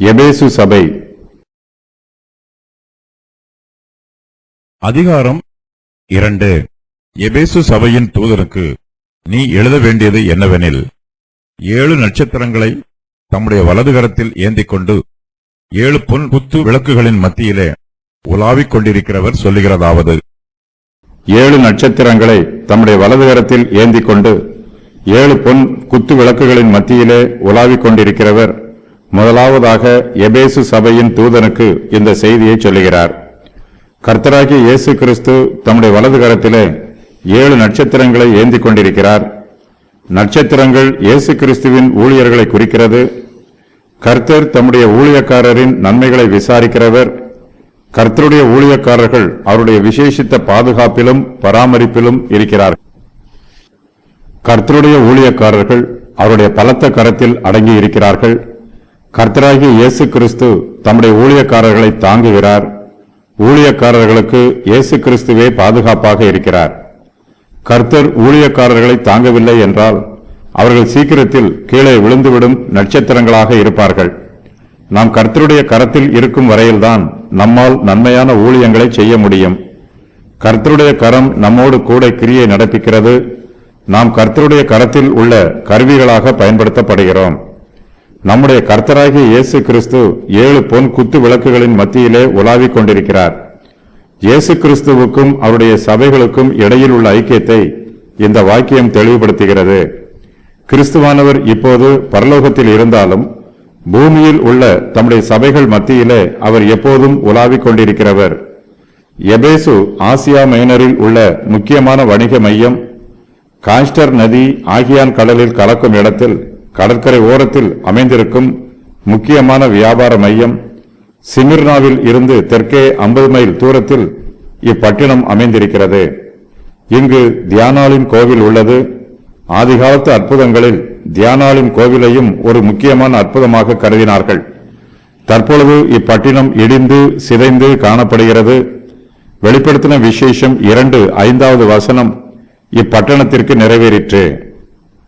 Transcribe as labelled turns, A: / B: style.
A: எபேசு சபை
B: அதிகாரம் 2. எபேசு சபையின் தூதனுக்கு நீ எழுத வேண்டியது என்னவெனில், 7 நட்சத்திரங்களை தம்முடைய வலதுகரத்தில் ஏந்திக் கொண்டு 7 பொன் குத்து விளக்குகளின் மத்தியிலே உலாவிக் கொண்டிருக்கிறவர் சொல்லுகிறதாவது:
A: 7 நட்சத்திரங்களை தம்முடைய வலதுகரத்தில் ஏந்திக் கொண்டு 7 பொன் குத்து விளக்குகளின் மத்தியிலே உலாவிக் கொண்டிருக்கிறவர் முதலாவதாக எபேசு சபையின் தூதனுக்கு இந்த செய்தியை சொல்லுகிறார். கர்த்தராகிய இயேசு கிறிஸ்து தம்முடைய வலதுகரத்திலே 7 நட்சத்திரங்களை ஏந்திக் கொண்டிருக்கிறார். நட்சத்திரங்கள் இயேசு கிறிஸ்துவின் ஊழியர்களை குறிக்கிறது. கர்த்தர் தம்முடைய ஊழியக்காரரின் நன்மைகளை விசாரிக்கிறவர். கர்த்தருடைய ஊழியக்காரர்கள் அவருடைய விசேஷித்த பாதுகாப்பிலும் பராமரிப்பிலும் இருக்கிறார்கள். கர்த்தருடைய ஊழியக்காரர்கள் அவருடைய பலத்த கரத்தில் அடங்கி இருக்கிறார்கள். கர்த்தராகிய இயேசு கிறிஸ்து தம்முடைய ஊழியக்காரர்களை தாங்குகிறார். ஊழியக்காரர்களுக்கு இயேசு கிறிஸ்துவே பாதுகாப்பாக இருக்கிறார். கர்த்தர் ஊழியக்காரர்களை தாங்கவில்லை என்றால் அவர்கள் சீக்கிரத்தில் கீழே விழுந்துவிடும் நட்சத்திரங்களாக இருப்பார்கள். நாம் கர்த்தருடைய கரத்தில் இருக்கும் வரையில்தான் நம்மால் நன்மையான ஊழியங்களை செய்ய முடியும். கர்த்தருடைய கரம் நம்மோடு கூட கிரியை நடப்பிக்கிறது. நாம் கர்த்தருடைய கரத்தில் உள்ள கருவிகளாக பயன்படுத்தப்படுகிறோம். நம்முடைய கர்த்தராகிய இயேசு கிறிஸ்து 7 பொன் குத்து விளக்குகளின் மத்தியிலே உலாவிக் கொண்டிருக்கிறார். இயேசு கிறிஸ்துவுக்கும் அவருடைய சபைகளுக்கும் இடையில் உள்ள ஐக்கியத்தை இந்த வாக்கியம் தெளிவுபடுத்துகிறது. கிறிஸ்துவானவர் இப்போது பரலோகத்தில் இருந்தாலும் பூமியில் உள்ள தம்முடைய சபைகள் மத்தியிலே அவர் எப்போதும் உலாவிக் கொண்டிருக்கிறவர். எபேசு ஆசியா மைனரில் உள்ள முக்கியமான வணிக மையம். காஸ்டர் நதி ஆகியான் கடலில் கலக்கும் இடத்தில் கடற்கரை ஓரத்தில் அமைந்திருக்கும் முக்கியமான வியாபார மையம். சிமிர்னாவில் இருந்து தெற்கே 50 மைல் தூரத்தில் இப்பட்டினம் அமைந்திருக்கிறது. இங்கு தியானாளின் கோவில் உள்ளது. ஆதிகாலத்து அற்புதங்களில் தியானாளின் கோவிலையும் ஒரு முக்கியமான அற்புதமாக கருதினார்கள். தற்பொழுது இப்பட்டினம் இடிந்து சிதைந்து காணப்படுகிறது. வெளிப்படுத்தின விசேஷம் 2:5 இப்பட்டணத்திற்கு நிறைவேறிற்று.